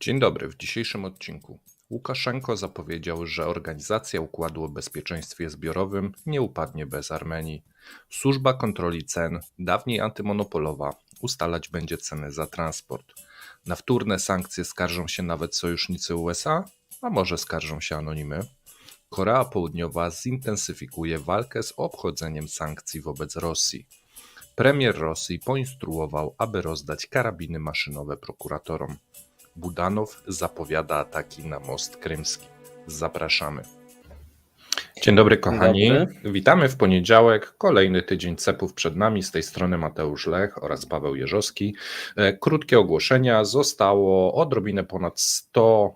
Dzień dobry. W dzisiejszym odcinku Łukaszenko zapowiedział, że Organizacja Układu o Bezpieczeństwie Zbiorowym nie upadnie bez Armenii. Służba kontroli cen, dawniej antymonopolowa, ustalać będzie ceny za transport. Na wtórne sankcje skarżą się nawet sojusznicy USA, a może skarżą się anonimy. Korea Południowa zintensyfikuje walkę z obchodzeniem sankcji wobec Rosji. Premier Rosji poinstruował, aby rozdać karabiny maszynowe prokuratorom. Budanow zapowiada ataki na most krymski. Zapraszamy. Dzień dobry kochani, Witamy w poniedziałek, kolejny tydzień cepów przed nami, z tej strony Mateusz Lech oraz Paweł Jeżowski. Krótkie ogłoszenia, zostało odrobinę ponad 100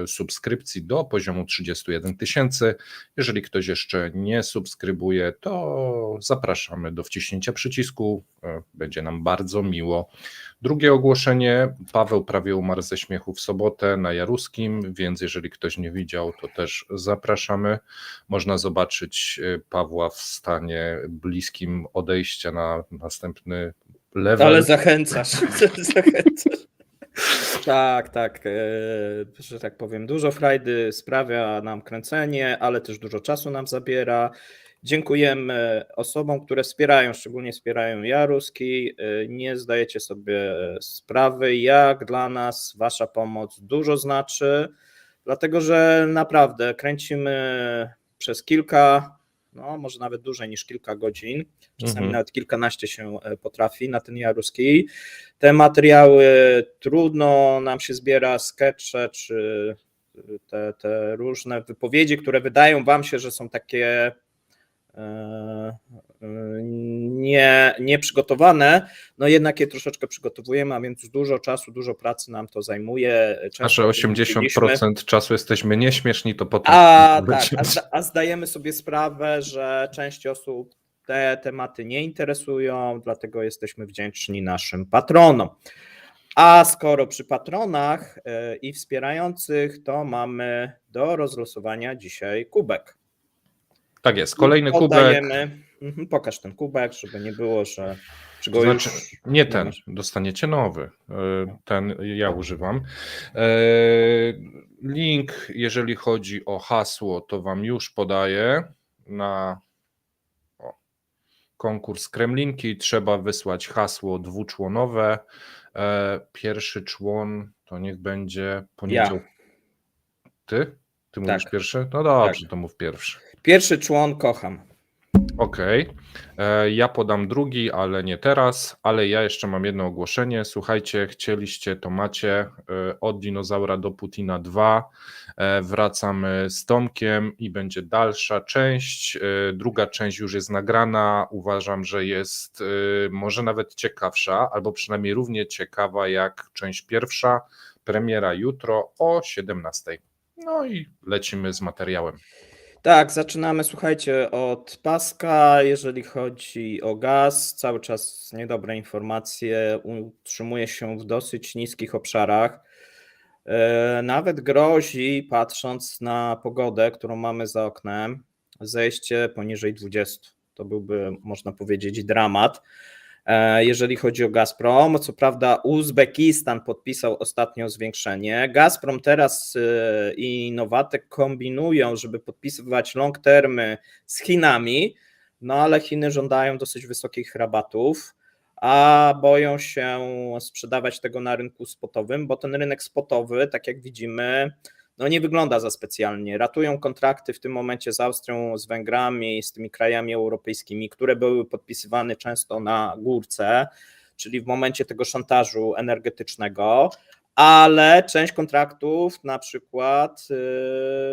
subskrypcji do poziomu 31 000. Jeżeli ktoś jeszcze nie subskrybuje, to zapraszamy do wciśnięcia przycisku, będzie nam bardzo miło. Drugie ogłoszenie, Paweł prawie umarł ze śmiechu w sobotę na Jaruskim, więc jeżeli ktoś nie widział, to też zapraszamy. Można zobaczyć Pawła w stanie bliskim odejścia na następny level. Ale zachęcasz. Tak, że tak powiem, dużo frajdy sprawia nam kręcenie, ale też dużo czasu nam zabiera. Dziękujemy osobom, które wspierają, szczególnie wspierają Jaruski. Nie zdajecie sobie sprawy, jak dla nas wasza pomoc dużo znaczy, dlatego że naprawdę kręcimy przez kilka, no może nawet dłużej niż kilka godzin, czasami nawet kilkanaście się potrafi na ten Jaruski. Te materiały trudno nam się zbiera, skecze czy te różne wypowiedzi, które wydają wam się, że są takie nieprzygotowane, no jednak je troszeczkę przygotowujemy, a więc dużo czasu, dużo pracy nam to zajmuje. A że 80% czasu jesteśmy nieśmieszni, to potem... A zdajemy sobie sprawę, że część osób te tematy nie interesują, dlatego jesteśmy wdzięczni naszym patronom. A skoro przy patronach i wspierających, to mamy do rozlosowania dzisiaj kubek. Tak jest, kolejny kubek. Pokaż ten kubek, żeby nie było, że... Nie ten, dostaniecie nowy. Ten ja używam. Link, jeżeli chodzi o hasło, to wam już podaję na konkurs Kremlinki. Trzeba wysłać hasło dwuczłonowe. Pierwszy człon to niech będzie poniedziałek. Ja. Ty mówisz pierwszy? No dobrze, tak. To mów pierwszy. Pierwszy człon kocham. Okej. Ja podam drugi, ale nie teraz, ale ja jeszcze mam jedno ogłoszenie. Słuchajcie, chcieliście, to macie. Od dinozaura do Putina 2. Wracamy z Tomkiem i będzie dalsza część. Druga część już jest nagrana. Uważam, że jest może nawet ciekawsza, albo przynajmniej równie ciekawa jak część pierwsza. Premiera jutro o 17:00. No i lecimy z materiałem. Tak, zaczynamy, słuchajcie, od paska. Jeżeli chodzi o gaz, cały czas niedobre informacje, utrzymuje się w dosyć niskich obszarach. Nawet grozi, patrząc na pogodę, którą mamy za oknem, zejście poniżej 20. To byłby, można powiedzieć, dramat. Jeżeli chodzi o Gazprom, co prawda Uzbekistan podpisał ostatnio zwiększenie. Gazprom teraz i Nowatek kombinują, żeby podpisywać long termy z Chinami, no ale Chiny żądają dosyć wysokich rabatów, a boją się sprzedawać tego na rynku spotowym, bo ten rynek spotowy, tak jak widzimy, no nie wygląda za specjalnie. Ratują kontrakty w tym momencie z Austrią, z Węgrami, z tymi krajami europejskimi, które były podpisywane często na górce, czyli w momencie tego szantażu energetycznego, ale część kontraktów na przykład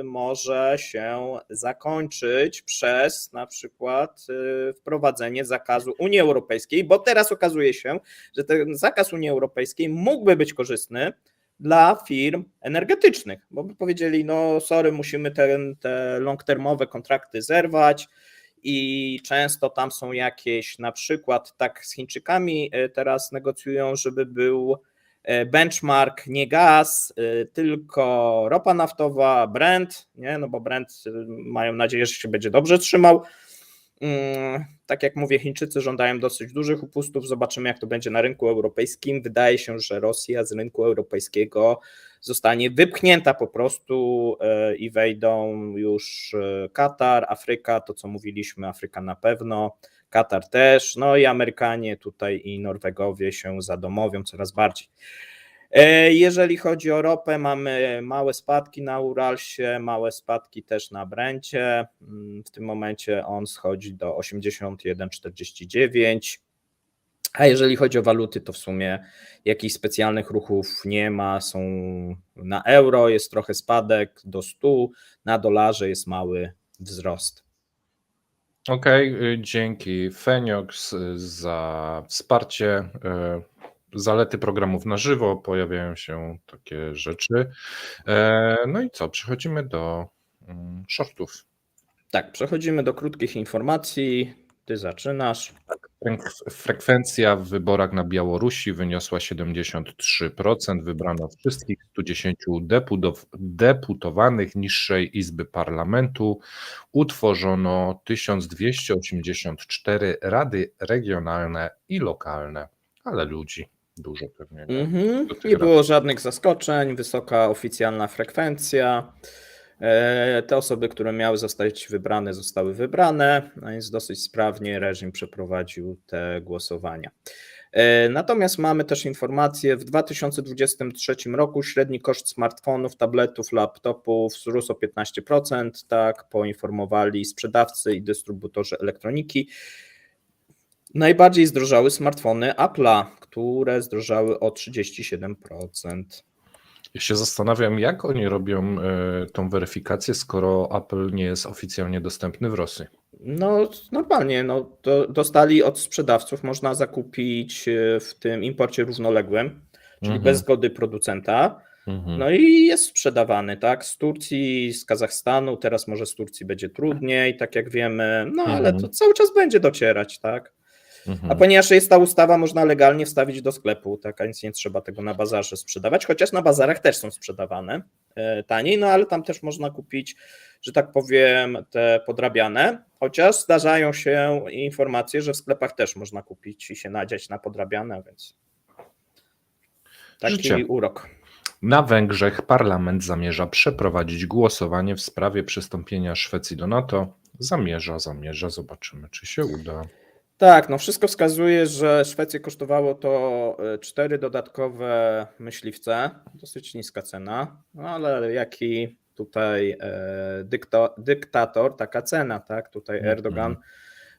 może się zakończyć przez na przykład wprowadzenie zakazu Unii Europejskiej, bo teraz okazuje się, że ten zakaz Unii Europejskiej mógłby być korzystny dla firm energetycznych, bo by powiedzieli, no sorry, musimy te long-termowe kontrakty zerwać i często tam są jakieś, na przykład tak z Chińczykami teraz negocjują, żeby był benchmark nie gaz, tylko ropa naftowa, Brent, nie? No bo Brent mają nadzieję, że się będzie dobrze trzymał, Tak jak mówię, Chińczycy żądają dosyć dużych upustów. Zobaczymy, jak to będzie na rynku europejskim. Wydaje się, że Rosja z rynku europejskiego zostanie wypchnięta po prostu i wejdą już Katar, Afryka, to co mówiliśmy, Afryka na pewno, Katar też, no i Amerykanie tutaj i Norwegowie się zadomowią coraz bardziej. Jeżeli chodzi o ropę, mamy małe spadki na Uralsie, małe spadki też na Brencie. W tym momencie on schodzi do 81,49. A jeżeli chodzi o waluty, to w sumie jakichś specjalnych ruchów nie ma. Są na euro jest trochę spadek do 100, na dolarze jest mały wzrost. Okej, dzięki Feniox za wsparcie. Zalety programów na żywo, pojawiają się takie rzeczy. No i co, przechodzimy do shortów. Tak, przechodzimy do krótkich informacji. Ty zaczynasz. Frekwencja w wyborach na Białorusi wyniosła 73%. Wybrano wszystkich 110 deputowanych niższej Izby Parlamentu. Utworzono 1284 rady regionalne i lokalne, ale ludzi dużo pewnie nie. Nie było żadnych zaskoczeń, wysoka oficjalna frekwencja. Te osoby, które miały zostać wybrane, zostały wybrane, a więc dosyć sprawnie reżim przeprowadził te głosowania. Natomiast mamy też informację, w 2023 roku średni koszt smartfonów, tabletów, laptopów wzrósł o 15%, tak poinformowali sprzedawcy i dystrybutorzy elektroniki. Najbardziej zdrożały smartfony Apple'a, które zdrożały o 37%. Ja się zastanawiam, jak oni robią tą weryfikację, skoro Apple nie jest oficjalnie dostępny w Rosji. No normalnie, no, dostali od sprzedawców, można zakupić w tym imporcie równoległym, czyli bez zgody producenta. No i jest sprzedawany, tak? Z Turcji, z Kazachstanu, teraz może z Turcji będzie trudniej, tak jak wiemy, no ale to cały czas będzie docierać, tak? A ponieważ jest ta ustawa, można legalnie wstawić do sklepu, tak, a więc nie trzeba tego na bazarze sprzedawać, chociaż na bazarach też są sprzedawane taniej, no ale tam też można kupić, że tak powiem, te podrabiane, chociaż zdarzają się informacje, że w sklepach też można kupić i się nadziać na podrabiane, więc taki Życie. urok. Na Węgrzech parlament zamierza przeprowadzić głosowanie w sprawie przystąpienia Szwecji do NATO. Zamierza, zobaczymy, czy się uda. Tak, no wszystko wskazuje, że Szwecję kosztowało to 4 dodatkowe myśliwce, dosyć niska cena, no ale jaki tutaj dyktator, taka cena, tak? Tutaj Erdogan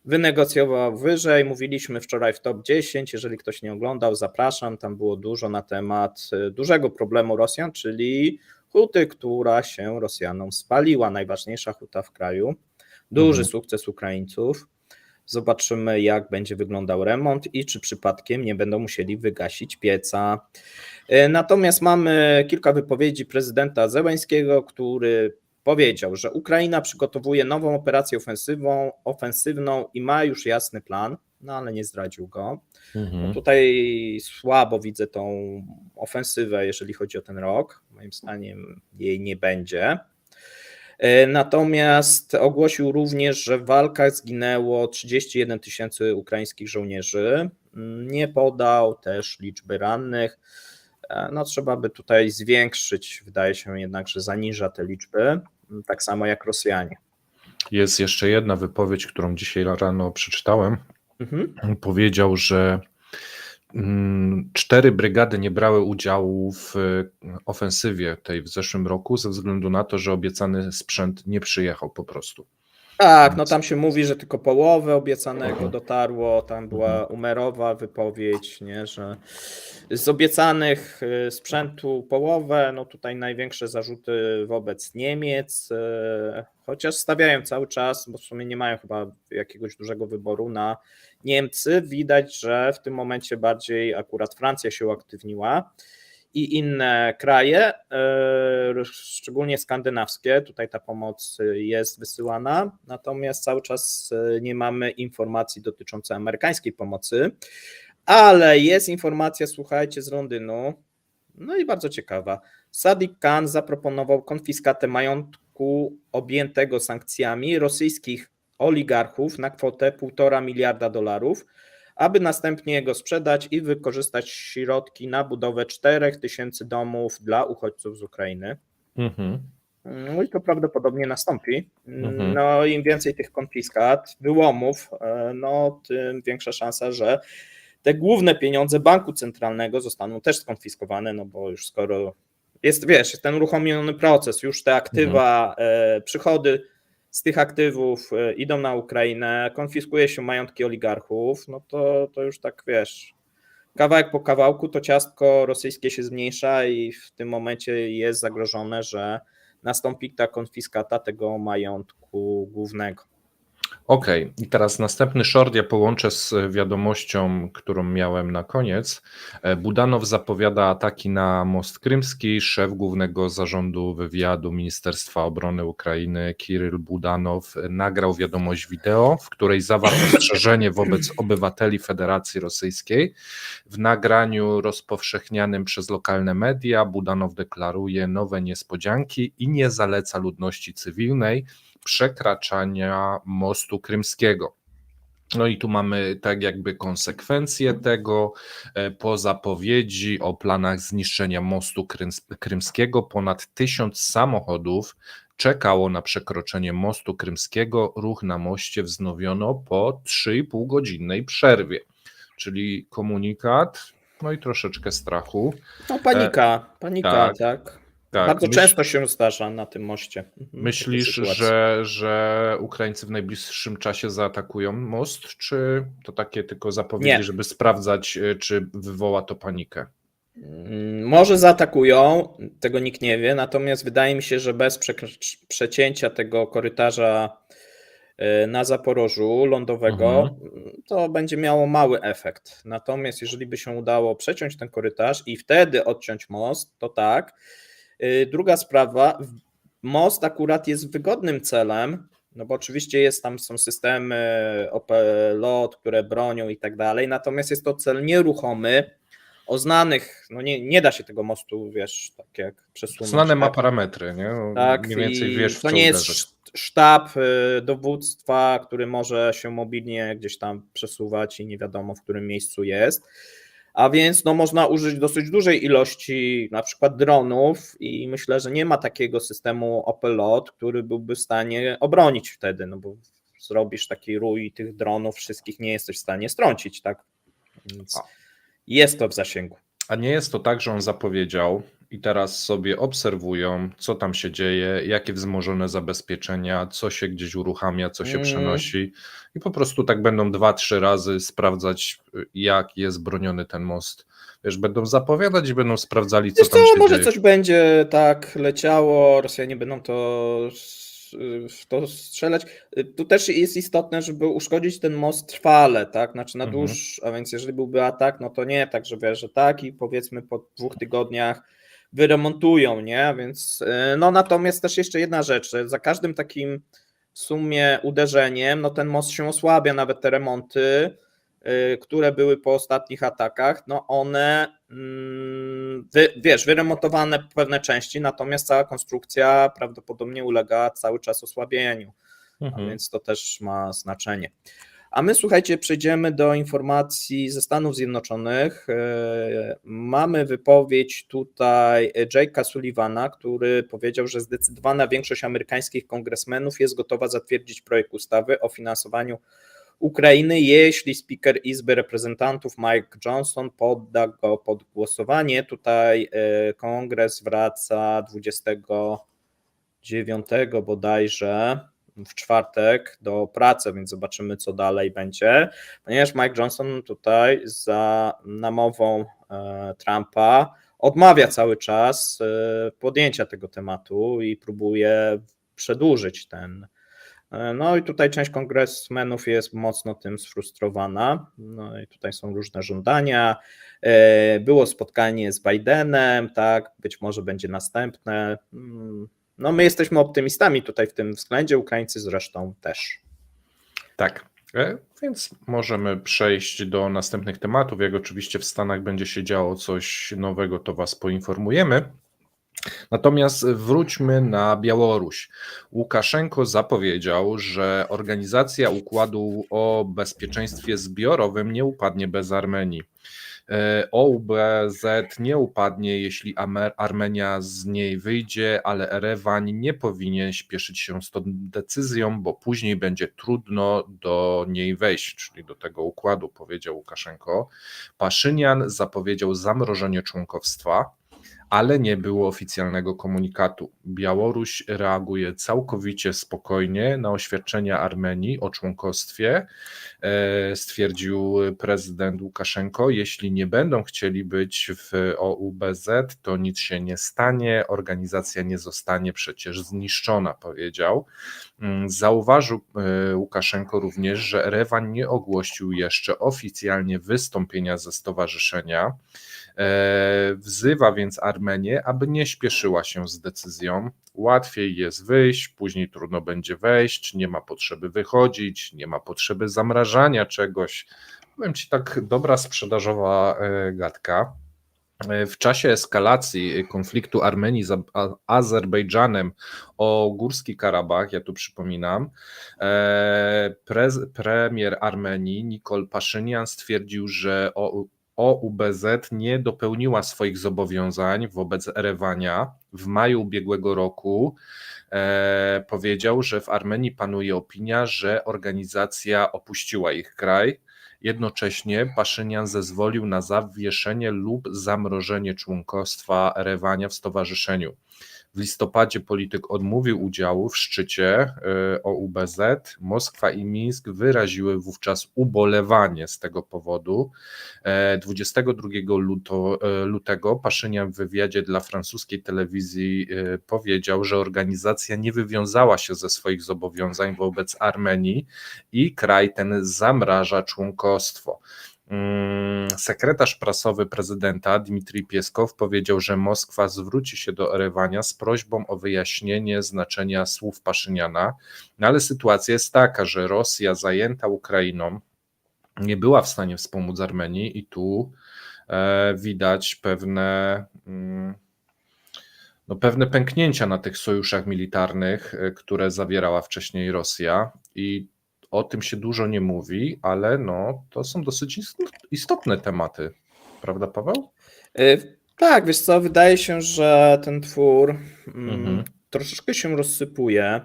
wynegocjował wyżej, mówiliśmy wczoraj w top 10, jeżeli ktoś nie oglądał, zapraszam, tam było dużo na temat dużego problemu Rosjan, czyli huty, która się Rosjanom spaliła, najważniejsza huta w kraju, duży sukces Ukraińców. Zobaczymy, jak będzie wyglądał remont i czy przypadkiem nie będą musieli wygasić pieca. Natomiast mamy kilka wypowiedzi prezydenta Zełenskiego, który powiedział, że Ukraina przygotowuje nową operację ofensywną i ma już jasny plan, no ale nie zdradził go. No tutaj słabo widzę tą ofensywę, jeżeli chodzi o ten rok. Moim zdaniem jej nie będzie. Natomiast ogłosił również, że w walkach zginęło 31 000 ukraińskich żołnierzy. Nie podał też liczby rannych. No, trzeba by tutaj zwiększyć, wydaje się jednak, że zaniża te liczby, tak samo jak Rosjanie. Jest jeszcze jedna wypowiedź, którą dzisiaj rano przeczytałem. Powiedział, że 4 brygady nie brały udziału w ofensywie tej w zeszłym roku ze względu na to, że obiecany sprzęt nie przyjechał po prostu. Tak, no tam się mówi, że tylko połowę obiecanego dotarło, tam była umerowa wypowiedź, nie, że z obiecanych sprzętu połowę, no tutaj największe zarzuty wobec Niemiec, chociaż stawiają cały czas, bo w sumie nie mają chyba jakiegoś dużego wyboru na Niemcy, widać, że w tym momencie bardziej akurat Francja się uaktywniła i inne kraje, szczególnie skandynawskie, tutaj ta pomoc jest wysyłana, natomiast cały czas nie mamy informacji dotyczącej amerykańskiej pomocy, ale jest informacja, słuchajcie, z Londynu, no i bardzo ciekawa. Sadiq Khan zaproponował konfiskatę majątku objętego sankcjami rosyjskich oligarchów na kwotę $1,5 miliarda, aby następnie go sprzedać i wykorzystać środki na budowę 4000 domów dla uchodźców z Ukrainy. Mhm. No i to prawdopodobnie nastąpi. Mhm. No im więcej tych konfiskat, wyłomów, no tym większa szansa, że te główne pieniądze banku centralnego zostaną też skonfiskowane, no bo już skoro jest, wiesz, jest ten uruchomiony proces, już te aktywa, przychody z tych aktywów idą na Ukrainę, konfiskuje się majątki oligarchów, no to już tak, wiesz, kawałek po kawałku to ciastko rosyjskie się zmniejsza i w tym momencie jest zagrożone, że nastąpi ta konfiskata tego majątku głównego. Okej, i teraz następny short ja połączę z wiadomością, którą miałem na koniec. Budanow zapowiada ataki na most krymski. Szef Głównego Zarządu Wywiadu Ministerstwa Obrony Ukrainy Kiryl Budanow nagrał wiadomość wideo, w której zawarł ostrzeżenie wobec obywateli Federacji Rosyjskiej. W nagraniu rozpowszechnianym przez lokalne media Budanow deklaruje nowe niespodzianki i nie zaleca ludności cywilnej przekraczania mostu krymskiego. No i tu mamy tak jakby konsekwencje tego. Po zapowiedzi o planach zniszczenia mostu krymskiego ponad 1000 samochodów czekało na przekroczenie mostu krymskiego. Ruch na moście wznowiono po 3,5-godzinnej przerwie. Czyli komunikat, no i troszeczkę strachu. No panika, tak, tak. Tak, Bardzo często się zdarza na tym moście. myślisz, takie sytuacje. że Ukraińcy w najbliższym czasie zaatakują most, czy to takie tylko zapowiedzi, Nie. żeby sprawdzać, czy wywoła to panikę? Może zaatakują, tego nikt nie wie, natomiast wydaje mi się, że bez przecięcia tego korytarza na Zaporożu lądowego to będzie miało mały efekt. Natomiast jeżeli by się udało przeciąć ten korytarz i wtedy odciąć most, to tak. Druga sprawa, most akurat jest wygodnym celem, no bo oczywiście są systemy OPLOT, które bronią i tak dalej, natomiast jest to cel nieruchomy, o znanych, no nie da się tego mostu, wiesz, tak jak przesunąć. Znane ma tak? parametry, nie? No, Tak, mniej więcej wiesz, w to co nie uderzyć. jest sztab dowództwa, który może się mobilnie gdzieś tam przesuwać i nie wiadomo, w którym miejscu jest. A więc no, można użyć dosyć dużej ilości na przykład dronów i myślę, że nie ma takiego systemu OPLOT, który byłby w stanie obronić wtedy, no bo zrobisz taki rój tych dronów, wszystkich nie jesteś w stanie strącić, tak? Więc jest to w zasięgu. A nie jest to tak, że on zapowiedział i teraz sobie obserwują, co tam się dzieje, jakie wzmożone zabezpieczenia, co się gdzieś uruchamia, co się przenosi i po prostu tak będą 2-3 razy sprawdzać, jak jest broniony ten most. Wiesz, będą zapowiadać i będą sprawdzali, co tam się może dzieje. coś będzie tak leciało, Rosjanie będą w to strzelać. Tu też jest istotne, żeby uszkodzić ten most trwale, tak? Znaczy na dłuższy, a więc jeżeli byłby atak, no to nie tak, że wiesz, że tak i powiedzmy po 2 tygodniach wyremontują, nie? A więc no natomiast też jeszcze jedna rzecz, że za każdym takim w sumie uderzeniem, no ten most się osłabia, nawet te remonty, które były po ostatnich atakach, no one, wiesz, wyremontowane pewne części, natomiast cała konstrukcja prawdopodobnie ulega cały czas osłabieniu, a więc to też ma znaczenie. A my, słuchajcie, przejdziemy do informacji ze Stanów Zjednoczonych. Mamy wypowiedź tutaj Jake'a Sullivana, który powiedział, że zdecydowana większość amerykańskich kongresmenów jest gotowa zatwierdzić projekt ustawy o finansowaniu Ukrainy, jeśli Speaker Izby Reprezentantów Mike Johnson podda go pod głosowanie. Tutaj kongres wraca 29 bodajże w czwartek do pracy, więc zobaczymy, co dalej będzie, ponieważ Mike Johnson tutaj za namową Trumpa odmawia cały czas podjęcia tego tematu i próbuje przedłużyć ten. No i tutaj część kongresmenów jest mocno tym sfrustrowana. No i tutaj są różne żądania. Było spotkanie z Bidenem, tak, być może będzie następne. No my jesteśmy optymistami tutaj w tym względzie, Ukraińcy zresztą też. Tak, więc możemy przejść do następnych tematów. Jak oczywiście w Stanach będzie się działo coś nowego, to Was poinformujemy. Natomiast wróćmy na Białoruś. Łukaszenko zapowiedział, że Organizacja Układu o Bezpieczeństwie Zbiorowym nie upadnie bez Armenii. OUBZ nie upadnie, jeśli Armenia z niej wyjdzie, ale Erewan nie powinien śpieszyć się z tą decyzją, bo później będzie trudno do niej wejść, czyli do tego układu, powiedział Łukaszenko. Paszynian zapowiedział zamrożenie członkostwa, ale nie było oficjalnego komunikatu. Białoruś reaguje całkowicie spokojnie na oświadczenia Armenii o członkostwie, stwierdził prezydent Łukaszenko. Jeśli nie będą chcieli być w OUBZ, to nic się nie stanie, organizacja nie zostanie przecież zniszczona, powiedział. Zauważył Łukaszenko również, że Erewan nie ogłosił jeszcze oficjalnie wystąpienia ze stowarzyszenia. Wzywa więc Armenię, aby nie śpieszyła się z decyzją. Łatwiej jest wyjść, później trudno będzie wejść, nie ma potrzeby wychodzić, nie ma potrzeby zamrażania czegoś. Powiem ci, tak dobra sprzedażowa gadka. W czasie eskalacji konfliktu Armenii z Azerbejdżanem o Górski Karabach, ja tu przypominam, premier Armenii Nikol Paszynian stwierdził, że OUBZ nie dopełniła swoich zobowiązań wobec Erewania. W maju ubiegłego roku powiedział, że w Armenii panuje opinia, że organizacja opuściła ich kraj. Jednocześnie Paszynian zezwolił na zawieszenie lub zamrożenie członkostwa Erewania w stowarzyszeniu. W listopadzie polityk odmówił udziału w szczycie OUBZ. Moskwa i Mińsk wyraziły wówczas ubolewanie z tego powodu. 22 lutego Paszynian w wywiadzie dla francuskiej telewizji powiedział, że organizacja nie wywiązała się ze swoich zobowiązań wobec Armenii i kraj ten zamraża członkostwo. Sekretarz prasowy prezydenta Dmitrij Pieskow powiedział, że Moskwa zwróci się do Erewania z prośbą o wyjaśnienie znaczenia słów Paszyniana, no ale sytuacja jest taka, że Rosja zajęta Ukrainą nie była w stanie wspomóc Armenii i tu widać pewne pęknięcia na tych sojuszach militarnych, które zawierała wcześniej Rosja, i o tym się dużo nie mówi, ale to są dosyć istotne tematy, prawda, Paweł? Tak, wiesz co, wydaje się, że ten twór troszeczkę się rozsypuje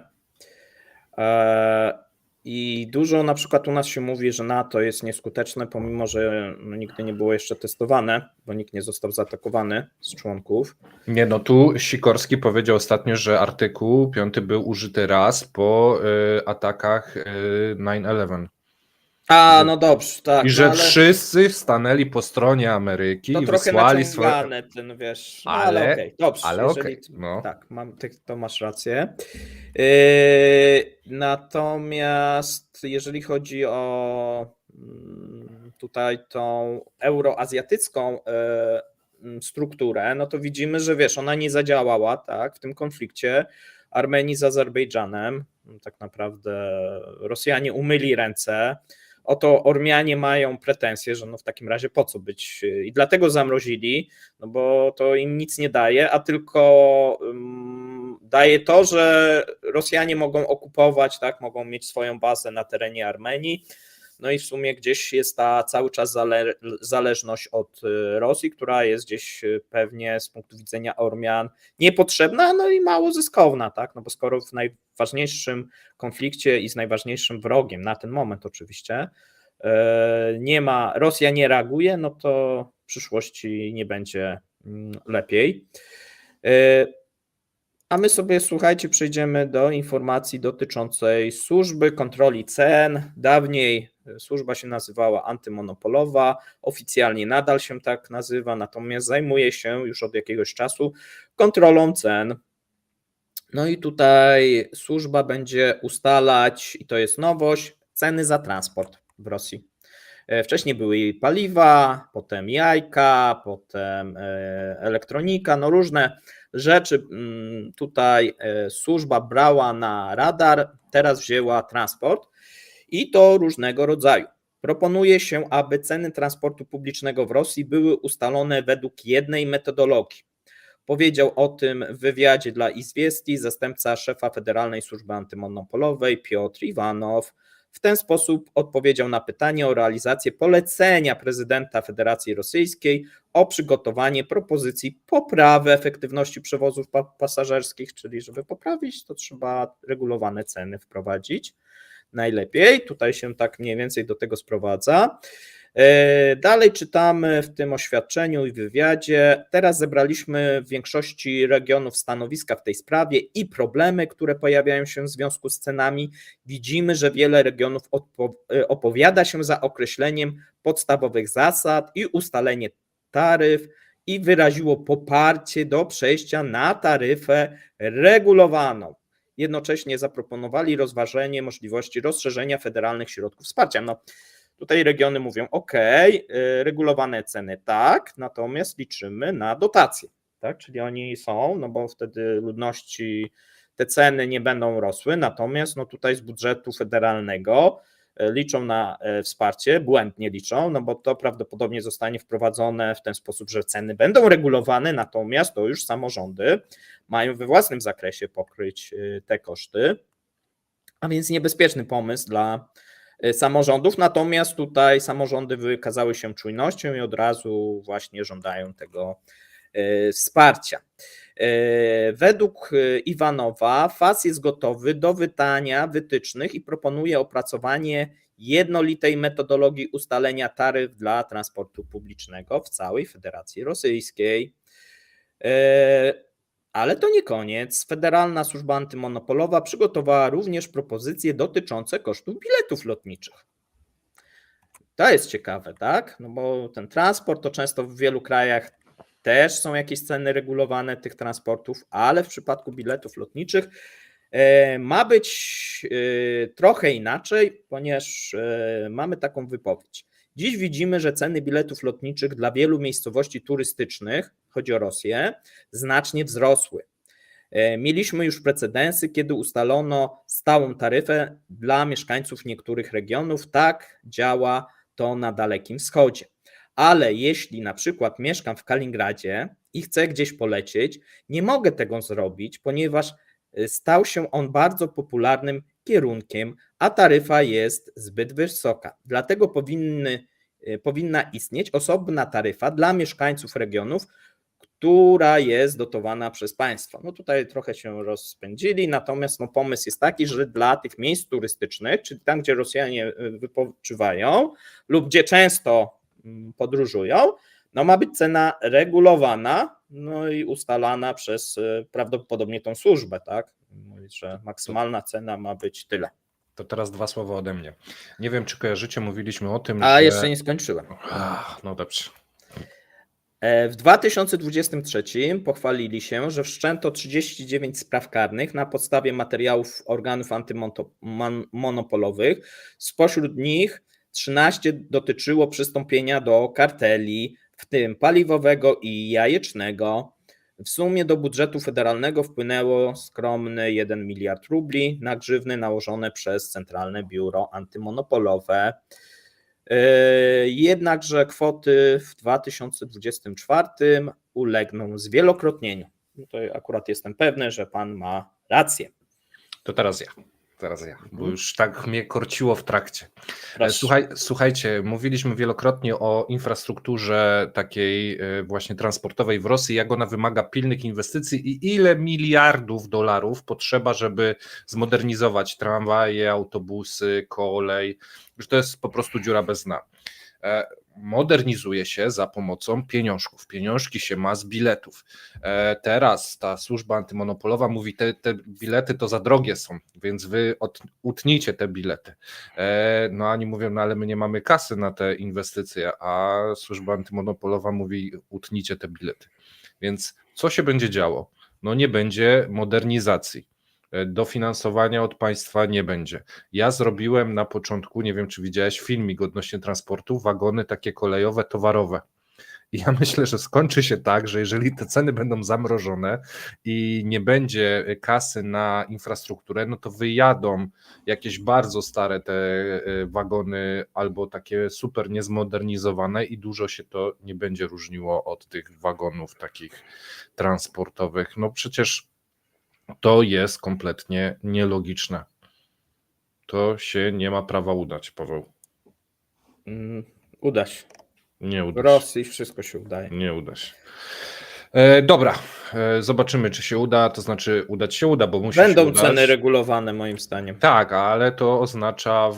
i dużo na przykład u nas się mówi, że NATO jest nieskuteczne, pomimo że nigdy nie było jeszcze testowane, bo nikt nie został zaatakowany z członków. Nie, tu Sikorski powiedział ostatnio, że artykuł 5 był użyty raz po atakach 9/11. No dobrze, tak. I że wszyscy stanęli po stronie Ameryki to i trochę wysłali naciągane ten, wiesz, ale okej, dobrze, ale jeżeli, no. tak, to masz rację. Natomiast jeżeli chodzi o tutaj tą euroazjatycką strukturę, no to widzimy, że wiesz, ona nie zadziałała, tak, w tym konflikcie Armenii z Azerbejdżanem. Tak naprawdę Rosjanie umyli ręce. Oto Ormianie mają pretensje, że w takim razie po co być, i dlatego zamrozili, bo to im nic nie daje, a tylko daje to, że Rosjanie mogą okupować, tak, mogą mieć swoją bazę na terenie Armenii, no i w sumie gdzieś jest ta cały czas zależność od Rosji, która jest gdzieś pewnie z punktu widzenia Ormian niepotrzebna, no i mało zyskowna, tak, bo skoro w najważniejszym konflikcie i z najważniejszym wrogiem, na ten moment oczywiście, Rosja nie reaguje, no to w przyszłości nie będzie lepiej. A my sobie, słuchajcie, przejdziemy do informacji dotyczącej służby kontroli cen. Dawniej służba się nazywała antymonopolowa, oficjalnie nadal się tak nazywa, natomiast zajmuje się już od jakiegoś czasu kontrolą cen. No i tutaj służba będzie ustalać, i to jest nowość, ceny za transport w Rosji. Wcześniej były paliwa, potem jajka, potem elektronika, różne rzeczy tutaj służba brała na radar, teraz wzięła transport i to różnego rodzaju. Proponuje się, aby ceny transportu publicznego w Rosji były ustalone według jednej metodologii. Powiedział o tym w wywiadzie dla Izwiesti zastępca szefa Federalnej Służby Antymonopolowej Piotr Iwanow. W ten sposób odpowiedział na pytanie o realizację polecenia prezydenta Federacji Rosyjskiej o przygotowanie propozycji poprawy efektywności przewozów pasażerskich, czyli żeby poprawić, to trzeba regulowane ceny wprowadzić najlepiej. Tutaj się tak mniej więcej do tego sprowadza. Dalej czytamy w tym oświadczeniu i wywiadzie. Teraz zebraliśmy w większości regionów stanowiska w tej sprawie i problemy, które pojawiają się w związku z cenami. Widzimy, że wiele regionów opowiada się za określeniem podstawowych zasad i ustalenie taryf i wyraziło poparcie do przejścia na taryfę regulowaną. Jednocześnie zaproponowali rozważenie możliwości rozszerzenia federalnych środków wsparcia. No, tutaj regiony mówią, ok, regulowane ceny tak, natomiast liczymy na dotacje, tak? Czyli oni są, no bo wtedy ludności te ceny nie będą rosły, natomiast no tutaj z budżetu federalnego liczą na wsparcie, błędnie liczą, no bo to prawdopodobnie zostanie wprowadzone w ten sposób, że ceny będą regulowane, natomiast to już samorządy mają we własnym zakresie pokryć te koszty, a więc niebezpieczny pomysł dla samorządów, natomiast tutaj samorządy wykazały się czujnością i od razu właśnie żądają tego wsparcia. Według Iwanowa FAS jest gotowy do wydania wytycznych i proponuje opracowanie jednolitej metodologii ustalenia taryf dla transportu publicznego w całej Federacji Rosyjskiej. Ale to nie koniec. Federalna Służba Antymonopolowa przygotowała również propozycje dotyczące kosztów biletów lotniczych. To jest ciekawe, tak? No bo ten transport to często w wielu krajach też są jakieś ceny regulowane tych transportów, ale w przypadku biletów lotniczych ma być trochę inaczej, ponieważ mamy taką wypowiedź. Dziś widzimy, że ceny biletów lotniczych dla wielu miejscowości turystycznych, chodzi o Rosję, znacznie wzrosły. Mieliśmy już precedensy, kiedy ustalono stałą taryfę dla mieszkańców niektórych regionów. Tak działa to na Dalekim Wschodzie. Ale jeśli na przykład mieszkam w Kaliningradzie i chcę gdzieś polecieć, nie mogę tego zrobić, ponieważ stał się on bardzo popularnym kierunkiem, a taryfa jest zbyt wysoka. Dlatego powinna istnieć osobna taryfa dla mieszkańców regionów, która jest dotowana przez państwo. No tutaj trochę się rozpędzili, natomiast no pomysł jest taki, że dla tych miejsc turystycznych, czyli tam, gdzie Rosjanie wypoczywają lub gdzie często podróżują, no ma być cena regulowana, no i ustalana przez prawdopodobnie tą służbę, tak? Mówi, że maksymalna cena ma być tyle. To teraz 2 słowa ode mnie. Nie wiem, czy kojarzycie, mówiliśmy o tym, A że... jeszcze nie skończyłem. No dobrze. W 2023 pochwalili się, że wszczęto 39 spraw karnych na podstawie materiałów organów antymonopolowych. Spośród nich 13 dotyczyło przystąpienia do karteli, w tym paliwowego i jajecznego. W sumie do budżetu federalnego wpłynęło skromny 1 miliard rubli na grzywny nałożone przez Centralne Biuro Antymonopolowe. Jednakże kwoty w 2024 ulegną zwielokrotnieniu. Tutaj akurat jestem pewny, że pan ma rację. To teraz ja, bo już tak mnie korciło w trakcie. Proszę. Słuchajcie, mówiliśmy wielokrotnie o infrastrukturze takiej właśnie transportowej w Rosji, jak ona wymaga pilnych inwestycji i ile miliardów dolarów potrzeba, żeby zmodernizować tramwaje, autobusy, kolej, że to jest po prostu dziura bez dna. Modernizuje się za pomocą pieniążków. Pieniążki się ma z biletów. Teraz ta służba antymonopolowa mówi, te bilety to za drogie są, więc wy utnijcie te bilety. No oni mówią, no ale my nie mamy kasy na te inwestycje, a służba antymonopolowa mówi, utnijcie te bilety. Więc co się będzie działo? No nie będzie modernizacji. Dofinansowania od państwa nie będzie. Ja zrobiłem na początku, nie wiem czy widziałeś filmik odnośnie transportu, wagony takie kolejowe, towarowe. I ja myślę, że skończy się tak, że jeżeli te ceny będą zamrożone i nie będzie kasy na infrastrukturę, no to wyjadą jakieś bardzo stare te wagony albo takie super niezmodernizowane i dużo się to nie będzie różniło od tych wagonów takich transportowych. No przecież to jest kompletnie nielogiczne. To się nie ma prawa udać, Paweł. Uda się. Nie W uda się. Rosji wszystko się udaje. Nie uda się. Dobra, zobaczymy, czy się uda. To znaczy, udać się uda, bo musi się Będą udać. ceny regulowane moim zdaniem. Tak, ale to oznacza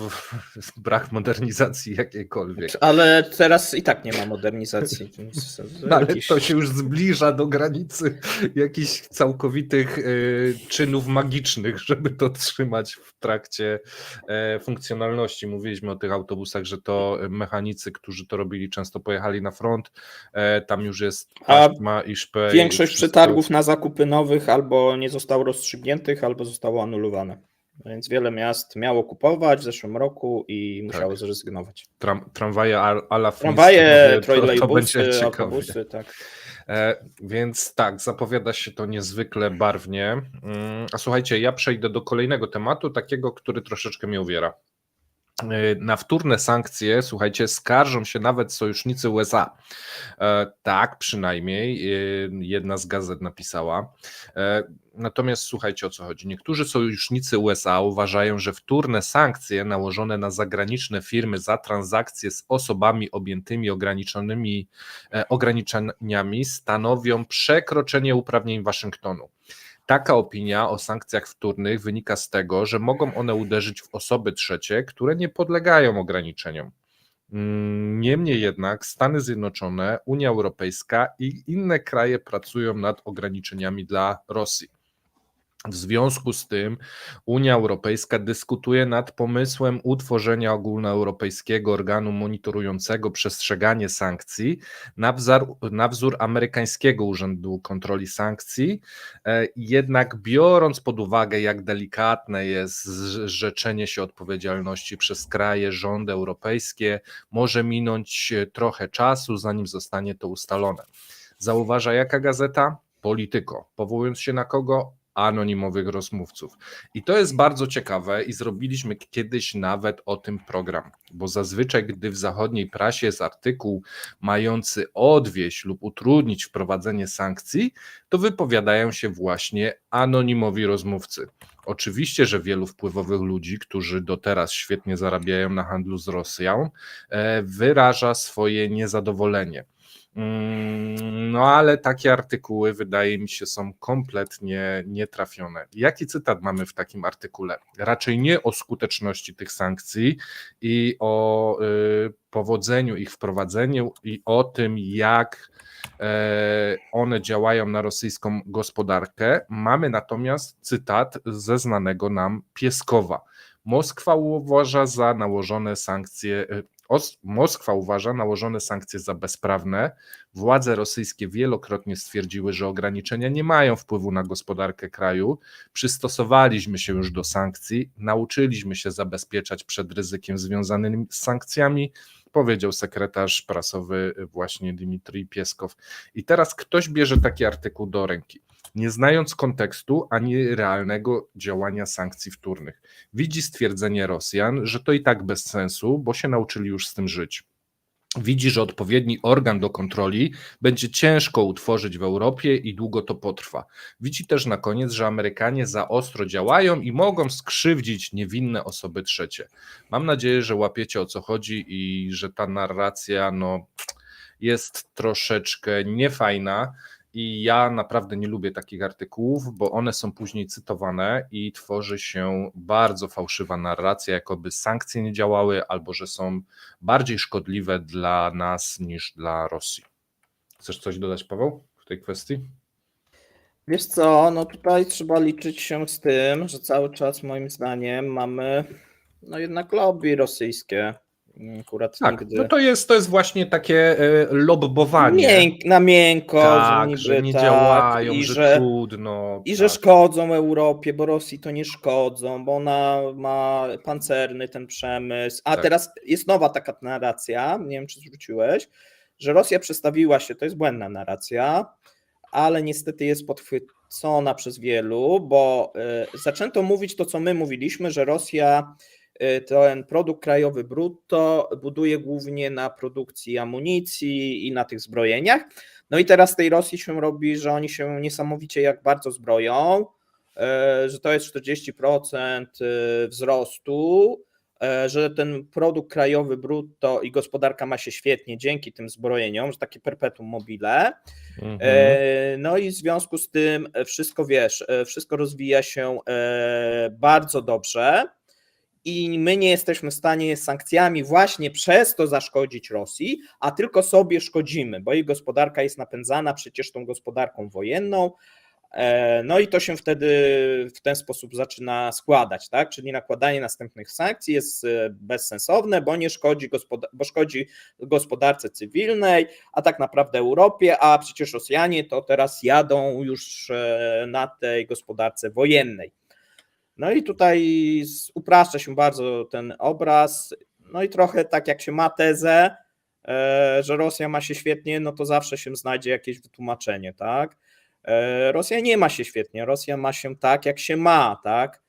brak modernizacji jakiejkolwiek. Ale teraz i tak nie ma modernizacji. Więc No, ale jakiś- to się już zbliża do granicy jakichś całkowitych czynów magicznych, żeby to trzymać w trakcie funkcjonalności. Mówiliśmy o tych autobusach, że to mechanicy, którzy to robili, często pojechali na front. Tam już jest taśma i szpej. Większość wszystko. przetargów na zakupy nowych albo nie zostało rozstrzygniętych, albo zostało anulowane. Więc wiele miast miało kupować w zeszłym roku i musiało zrezygnować. Tramwaje a la Tramwaje, Flistonowie, to będzie trolejbusy, ciekawie. autobusy, tak. Więc tak, zapowiada się to niezwykle barwnie. A słuchajcie, ja przejdę do kolejnego tematu, takiego, który troszeczkę mnie uwiera. Na wtórne sankcje, słuchajcie, skarżą się nawet sojusznicy USA. Tak, przynajmniej jedna z gazet napisała. Natomiast słuchajcie, o co chodzi. Niektórzy sojusznicy USA uważają, że wtórne sankcje nałożone na zagraniczne firmy za transakcje z osobami objętymi ograniczeniami stanowią przekroczenie uprawnień Waszyngtonu. Taka opinia o sankcjach wtórnych wynika z tego, że mogą one uderzyć w osoby trzecie, które nie podlegają ograniczeniom. Niemniej jednak Stany Zjednoczone, Unia Europejska i inne kraje pracują nad ograniczeniami dla Rosji. W związku z tym Unia Europejska dyskutuje nad pomysłem utworzenia ogólnoeuropejskiego organu monitorującego przestrzeganie sankcji na wzór amerykańskiego Urzędu Kontroli Sankcji. Jednak biorąc pod uwagę, jak delikatne jest zrzeczenie się odpowiedzialności przez kraje, rządy europejskie, może minąć trochę czasu, zanim zostanie to ustalone. Zauważa jaka gazeta? Polityko. Powołując się na kogo? Anonimowych rozmówców. I to jest bardzo ciekawe i zrobiliśmy kiedyś nawet o tym program, bo zazwyczaj, gdy w zachodniej prasie jest artykuł mający odwieść lub utrudnić wprowadzenie sankcji, to wypowiadają się właśnie anonimowi rozmówcy. Oczywiście, że wielu wpływowych ludzi, którzy do teraz świetnie zarabiają na handlu z Rosją, wyraża swoje niezadowolenie. No ale takie artykuły wydaje mi się są kompletnie nietrafione. Jaki cytat mamy w takim artykule? Raczej nie o skuteczności tych sankcji i o powodzeniu ich wprowadzeniu i o tym, jak one działają na rosyjską gospodarkę. Mamy natomiast cytat ze znanego nam Pieskowa. Moskwa uważa nałożone sankcje za bezprawne. Władze rosyjskie wielokrotnie stwierdziły, że ograniczenia nie mają wpływu na gospodarkę kraju. Przystosowaliśmy się już do sankcji, nauczyliśmy się zabezpieczać przed ryzykiem związanym z sankcjami, powiedział sekretarz prasowy właśnie Dmitrij Pieskow. I teraz ktoś bierze taki artykuł do ręki, nie znając kontekstu ani realnego działania sankcji wtórnych. Widzi stwierdzenie Rosjan, że to i tak bez sensu, bo się nauczyli już z tym żyć. Widzi, że odpowiedni organ do kontroli będzie ciężko utworzyć w Europie i długo to potrwa. Widzi też na koniec, że Amerykanie za ostro działają i mogą skrzywdzić niewinne osoby trzecie. Mam nadzieję, że łapiecie o co chodzi i że ta narracja jest troszeczkę niefajna. I ja naprawdę nie lubię takich artykułów, bo one są później cytowane i tworzy się bardzo fałszywa narracja, jakoby sankcje nie działały albo że są bardziej szkodliwe dla nas niż dla Rosji. Chcesz coś dodać, Paweł, w tej kwestii? Wiesz co, no tutaj trzeba liczyć się z tym, że cały czas moim zdaniem mamy jednak lobby rosyjskie. Akurat Tak, nigdy. no to jest właśnie takie lobbowanie. Na miękko, Tak, niby że nie tak, działają, i że trudno. I tak. że szkodzą Europie, bo Rosji to nie szkodzą, bo ona ma pancerny ten przemysł. A Tak. teraz jest nowa taka narracja, nie wiem czy zwróciłeś, że Rosja przestawiła się, to jest błędna narracja, ale niestety jest podchwycona przez wielu, bo zaczęto mówić to, co my mówiliśmy, że Rosja ten produkt krajowy brutto buduje głównie na produkcji amunicji i na tych zbrojeniach. No i teraz z tej Rosji się robi, że oni się niesamowicie jak bardzo zbroją, że to jest 40% wzrostu, że ten produkt krajowy brutto i gospodarka ma się świetnie dzięki tym zbrojeniom, że takie perpetuum mobile. No i w związku z tym wszystko wszystko rozwija się bardzo dobrze i my nie jesteśmy w stanie sankcjami właśnie przez to zaszkodzić Rosji, a tylko sobie szkodzimy, bo jej gospodarka jest napędzana przecież tą gospodarką wojenną. No i to się wtedy w ten sposób zaczyna składać, tak? Czyli nakładanie następnych sankcji jest bezsensowne, bo nie szkodzi, bo szkodzi gospodarce cywilnej, a tak naprawdę Europie, a przecież Rosjanie to teraz jadą już na tej gospodarce wojennej. No i tutaj upraszcza się bardzo ten obraz, no i trochę tak jak się ma tezę, że Rosja ma się świetnie, no to zawsze się znajdzie jakieś wytłumaczenie, tak? Rosja nie ma się świetnie, Rosja ma się tak, jak się ma, tak?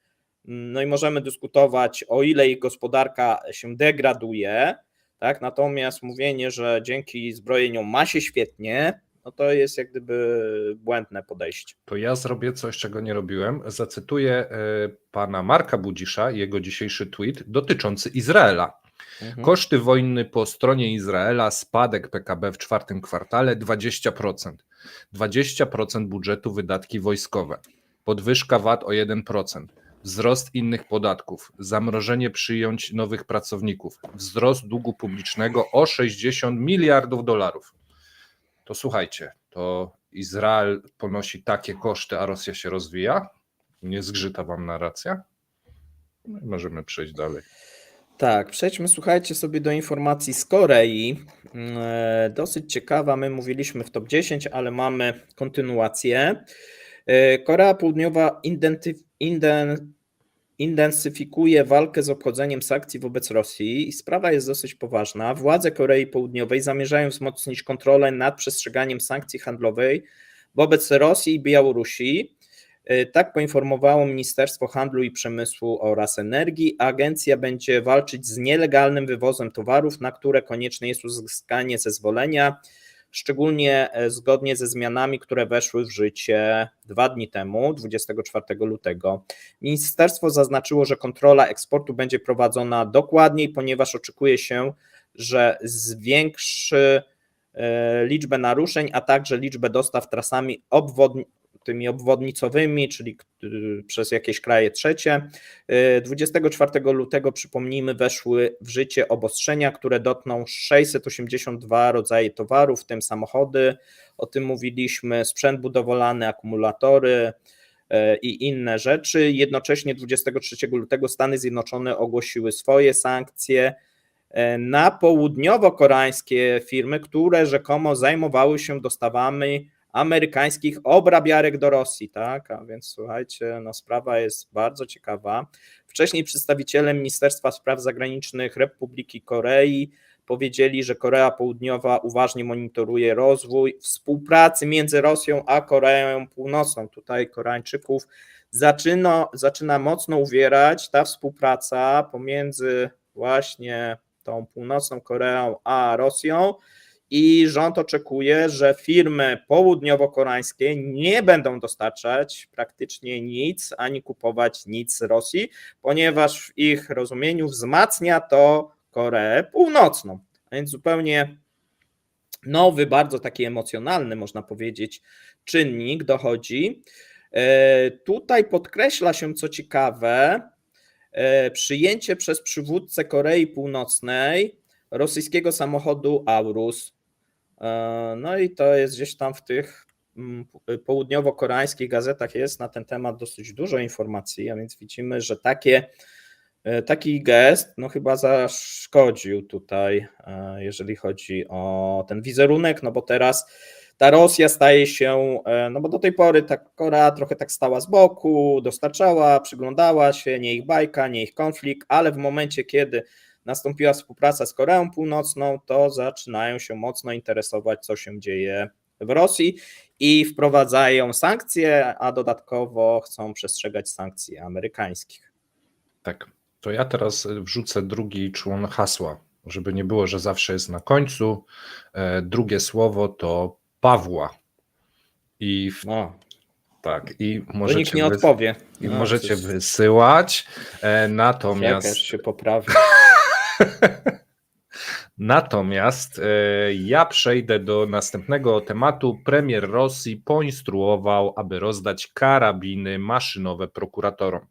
No i możemy dyskutować, o ile ich gospodarka się degraduje, tak? Natomiast mówienie, że dzięki zbrojeniom ma się świetnie, no to jest jak gdyby błędne podejście. To ja zrobię coś, czego nie robiłem. Zacytuję pana Marka Budzisza, jego dzisiejszy tweet dotyczący Izraela. Koszty wojny po stronie Izraela, spadek PKB w czwartym kwartale 20%. 20% budżetu wydatki wojskowe. Podwyżka VAT o 1%. Wzrost innych podatków. Zamrożenie przyjąć nowych pracowników. Wzrost długu publicznego o 60 miliardów dolarów. To słuchajcie, to Izrael ponosi takie koszty, a Rosja się rozwija? Nie zgrzyta wam narracja? No i możemy przejść dalej. Tak, przejdźmy, słuchajcie, sobie do informacji z Korei. Dosyć ciekawa, my mówiliśmy w top 10, ale mamy kontynuację. Korea Południowa intensyfikuje walkę z obchodzeniem sankcji wobec Rosji i sprawa jest dosyć poważna. Władze Korei Południowej zamierzają wzmocnić kontrolę nad przestrzeganiem sankcji handlowej wobec Rosji i Białorusi. Tak poinformowało Ministerstwo Handlu i Przemysłu oraz Energii. Agencja będzie walczyć z nielegalnym wywozem towarów, na które konieczne jest uzyskanie zezwolenia, szczególnie zgodnie ze zmianami, które weszły w życie 2 dni temu, 24 lutego. Ministerstwo zaznaczyło, że kontrola eksportu będzie prowadzona dokładniej, ponieważ oczekuje się, że zwiększy liczbę naruszeń, a także liczbę dostaw trasami tymi obwodnicowymi, czyli przez jakieś kraje trzecie. 24 lutego, przypomnijmy, weszły w życie obostrzenia, które dotkną 682 rodzaje towarów, w tym samochody, o tym mówiliśmy, sprzęt budowlany, akumulatory i inne rzeczy. Jednocześnie 23 lutego Stany Zjednoczone ogłosiły swoje sankcje na południowo-koreańskie firmy, które rzekomo zajmowały się dostawami amerykańskich obrabiarek do Rosji, tak? A więc słuchajcie, no sprawa jest bardzo ciekawa. Wcześniej przedstawiciele Ministerstwa Spraw Zagranicznych Republiki Korei powiedzieli, że Korea Południowa uważnie monitoruje rozwój współpracy między Rosją a Koreą Północną. Tutaj Koreańczyków zaczyna mocno uwierać ta współpraca pomiędzy właśnie tą Północną Koreą a Rosją. I rząd oczekuje, że firmy południowo-koreańskie nie będą dostarczać praktycznie nic, ani kupować nic z Rosji, ponieważ w ich rozumieniu wzmacnia to Koreę Północną. A więc zupełnie nowy, bardzo taki emocjonalny, można powiedzieć, czynnik dochodzi. Tutaj podkreśla się, co ciekawe, przyjęcie przez przywódcę Korei Północnej rosyjskiego samochodu Aurus. No i to jest gdzieś tam w tych południowo-koreańskich gazetach jest na ten temat dosyć dużo informacji, a więc widzimy, że taki gest no chyba zaszkodził tutaj, jeżeli chodzi o ten wizerunek, no bo teraz ta Rosja staje się, no bo do tej pory ta Korea trochę tak stała z boku, dostarczała, przyglądała się, nie ich bajka, nie ich konflikt, ale w momencie, kiedy nastąpiła współpraca z Koreą Północną, to zaczynają się mocno interesować, co się dzieje w Rosji i wprowadzają sankcje, a dodatkowo chcą przestrzegać sankcji amerykańskich. Tak, to ja teraz wrzucę drugi człon hasła, żeby nie było, że zawsze jest na końcu. Drugie słowo to Pawła. I No, tak, i to nikt nie odpowie. możecie wysyłać. Czekaj, Natomiast się poprawi. Natomiast ja przejdę do następnego tematu. Premier Rosji poinstruował, aby rozdać karabiny maszynowe prokuratorom.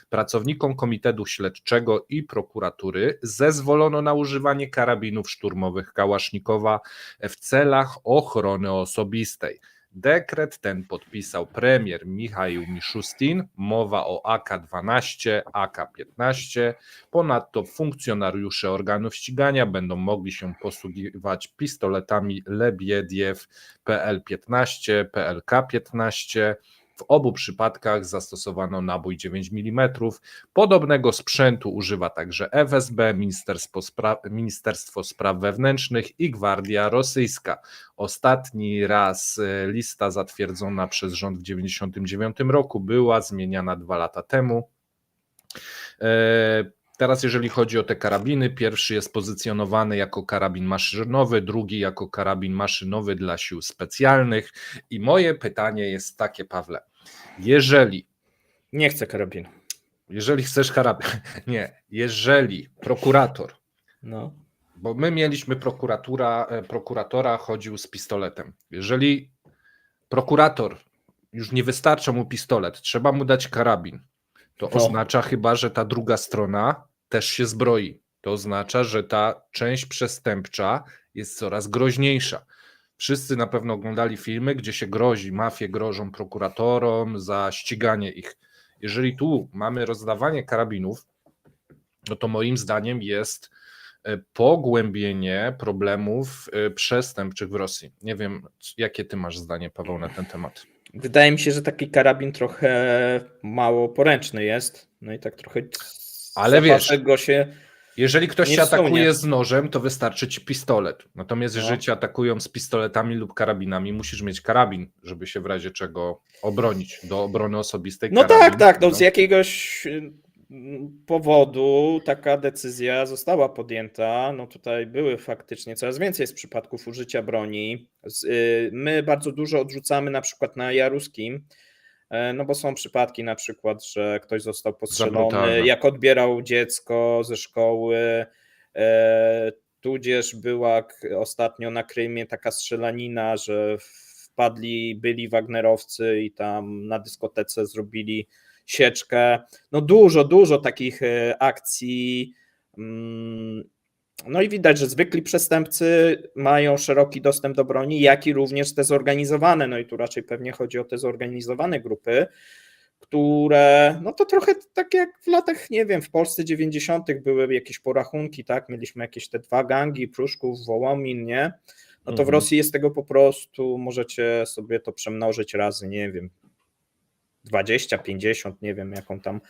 Pracownikom Komitetu Śledczego i prokuratury zezwolono na używanie karabinów szturmowych Kałasznikowa w celach ochrony osobistej. Dekret ten podpisał premier Michaił Miszustin, mowa o AK-12, AK-15. Ponadto funkcjonariusze organów ścigania będą mogli się posługiwać pistoletami Lebiediew PL-15, PLK-15. W obu przypadkach zastosowano nabój 9 mm. Podobnego sprzętu używa także FSB, Ministerstwo Spraw Wewnętrznych i Gwardia Rosyjska. Ostatni raz lista zatwierdzona przez rząd w 1999 roku była zmieniana 2 lata temu. Teraz jeżeli chodzi o te karabiny, pierwszy jest pozycjonowany jako karabin maszynowy, drugi jako karabin maszynowy dla sił specjalnych. I moje pytanie jest takie, Pawle, Nie chcę karabinu. Jeżeli chcesz karabin, jeżeli prokurator, bo my mieliśmy prokuratora chodził z pistoletem, jeżeli prokurator już nie wystarcza mu pistolet, trzeba mu dać karabin, to oznacza chyba, że ta druga strona też się zbroi. To oznacza, że ta część przestępcza jest coraz groźniejsza. Wszyscy na pewno oglądali filmy, gdzie się grozi, mafie grożą prokuratorom za ściganie ich. Jeżeli tu mamy rozdawanie karabinów, no to moim zdaniem jest pogłębienie problemów przestępczych w Rosji. Nie wiem, jakie ty masz zdanie, Paweł, na ten temat. Wydaje mi się, że taki karabin trochę mało poręczny jest. No i tak trochę. Ale wiesz, go się. Jeżeli ktoś cię atakuje z nożem, to wystarczy ci pistolet. Natomiast jeżeli cię atakują z pistoletami lub karabinami, musisz mieć karabin, żeby się w razie czego obronić. Do obrony osobistej. No karabin, tak. No z jakiegoś powodu taka decyzja została podjęta. No tutaj były faktycznie coraz więcej jest przypadków użycia broni. My bardzo dużo odrzucamy na przykład na Jaruskim, no bo są przypadki na przykład, że ktoś został postrzelony, jak odbierał dziecko ze szkoły, tudzież była ostatnio na Krymie taka strzelanina, że wpadli byli wagnerowcy i tam na dyskotece zrobili sieczkę. No dużo takich akcji. No i widać, że zwykli przestępcy mają szeroki dostęp do broni, jak i również te zorganizowane. No i tu raczej pewnie chodzi o te zorganizowane grupy, które, no to trochę tak jak w latach, nie wiem, w Polsce 90. były jakieś porachunki, tak? Mieliśmy jakieś te 2 gangi, Pruszków, Wołomin, nie? No to w Rosji jest tego po prostu, możecie sobie to przemnożyć razy, nie wiem, 20, 50, nie wiem jaką tam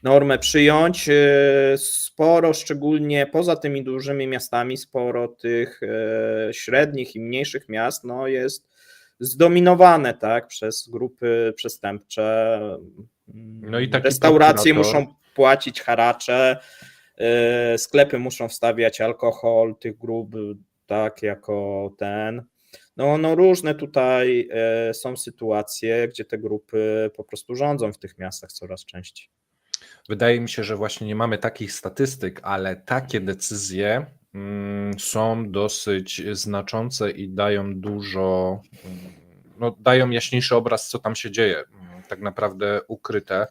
normę przyjąć. Sporo, szczególnie poza tymi dużymi miastami, sporo tych średnich i mniejszych miast no jest zdominowane, tak, przez grupy przestępcze. No i restauracje muszą płacić haracze, sklepy muszą wstawiać alkohol tych grup, tak, jako ten. No różne tutaj są sytuacje, gdzie te grupy po prostu rządzą w tych miastach coraz częściej. Wydaje mi się, że właśnie nie mamy takich statystyk, ale takie decyzje są dosyć znaczące i dają dają jaśniejszy obraz, co tam się dzieje, tak naprawdę ukryte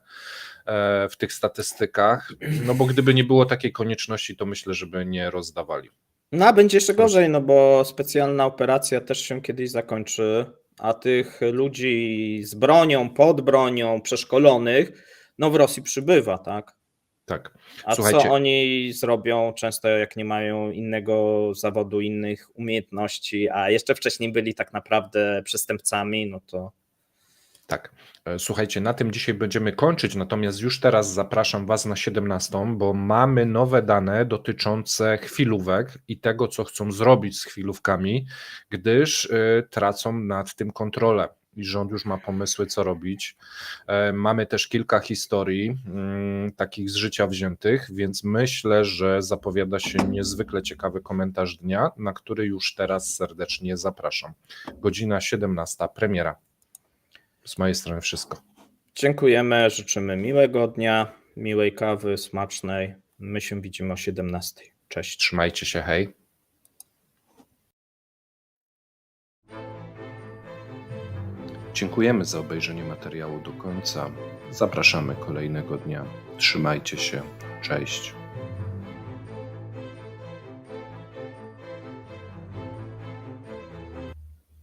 w tych statystykach, no bo gdyby nie było takiej konieczności, to myślę, żeby nie rozdawali. No a będzie jeszcze gorzej, no bo specjalna operacja też się kiedyś zakończy, a tych ludzi z bronią, pod bronią, przeszkolonych, no w Rosji przybywa, tak? Tak. A słuchajcie, co oni zrobią często, jak nie mają innego zawodu, innych umiejętności, a jeszcze wcześniej byli tak naprawdę przestępcami, no to Tak. Słuchajcie, na tym dzisiaj będziemy kończyć, natomiast już teraz zapraszam Was na 17, bo mamy nowe dane dotyczące chwilówek i tego, co chcą zrobić z chwilówkami, gdyż tracą nad tym kontrolę i rząd już ma pomysły, co robić. Mamy też kilka historii takich z życia wziętych, więc myślę, że zapowiada się niezwykle ciekawy komentarz dnia, na który już teraz serdecznie zapraszam. Godzina 17, premiera. Z mojej strony wszystko. Dziękujemy, życzymy miłego dnia, miłej kawy, smacznej. My się widzimy o 17. Cześć. Trzymajcie się, hej. Dziękujemy za obejrzenie materiału do końca. Zapraszamy kolejnego dnia. Trzymajcie się. Cześć.